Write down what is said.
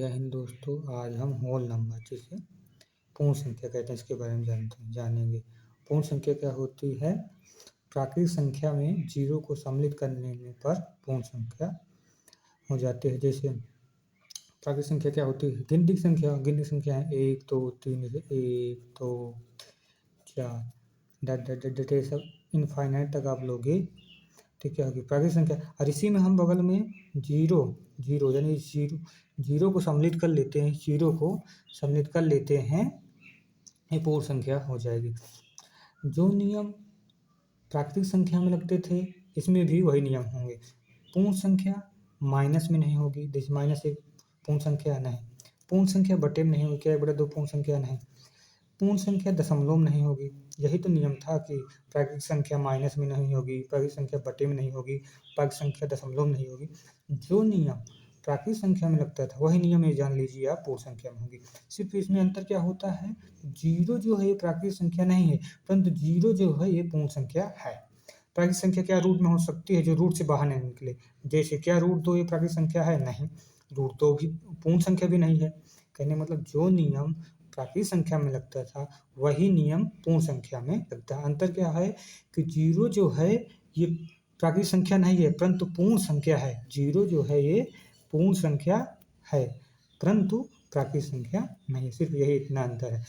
जय हिंद दोस्तों। आज हम होल नंबर जिसे पूर्ण संख्या कहते हैं इसके बारे में जानेंगे। पूर्ण संख्या क्या होती है? प्राकृतिक संख्या में जीरो को सम्मिलित करने पर पूर्ण संख्या हो जाती है। जैसे प्राकृतिक संख्या क्या होती है? गिनती संख्या है 1 2 3 1 2 4 ये सब इनफाइनाइट तक आप लोगे। ठीक है, होगी प्राकृतिक संख्या। और इसी में हम बगल में जीरो यानी जीरो को सम्मिलित कर लेते हैं। ये पूर्ण संख्या हो जाएगी। जो नियम प्राकृतिक संख्या में लगते थे इसमें भी वही नियम होंगे। पूर्ण संख्या माइनस में नहीं होगी, जैसे माइनस एक पूर्ण संख्या नहीं। पूर्ण संख्या बटे में नहीं होगी, क्या बटा 2 पूर्ण संख्या नहीं। पूर्ण संख्या दशमलव में नहीं होगी। यही तो नियम था कि प्राकृतिक संख्या माइनस में नहीं होगी, प्राकृतिक संख्या बटे में नहीं होगी, प्राकृतिक संख्या दशमलव में नहीं होगी। जो नियम प्राकृतिक संख्या में लगता था वही नियम ये जान लीजिए आप पूर्ण संख्या में होगी। सिर्फ इसमें अंतर क्या होता है, जीरो जो है ये प्राकृतिक संख्या नहीं है, परंतु जीरो जो है ये पूर्ण संख्या है। प्राकृतिक संख्या क्या रूट में हो सकती है, जो रूट से बाहर नहीं निकले। जैसे क्या रूट 2 ये प्राकृतिक संख्या है? नहीं। रूट 2 भी पूर्ण संख्या भी नहीं है। कहने मतलब जो नियम प्राकृतिक संख्या में लगता था वही नियम पूर्ण संख्या में लगता है। अंतर क्या है कि जीरो जो है ये प्राकृतिक संख्या नहीं है परंतु पूर्ण संख्या है। जीरो जो है ये पूर्ण संख्या है परंतु प्राकृतिक संख्या नहीं है। सिर्फ यही इतना अंतर है।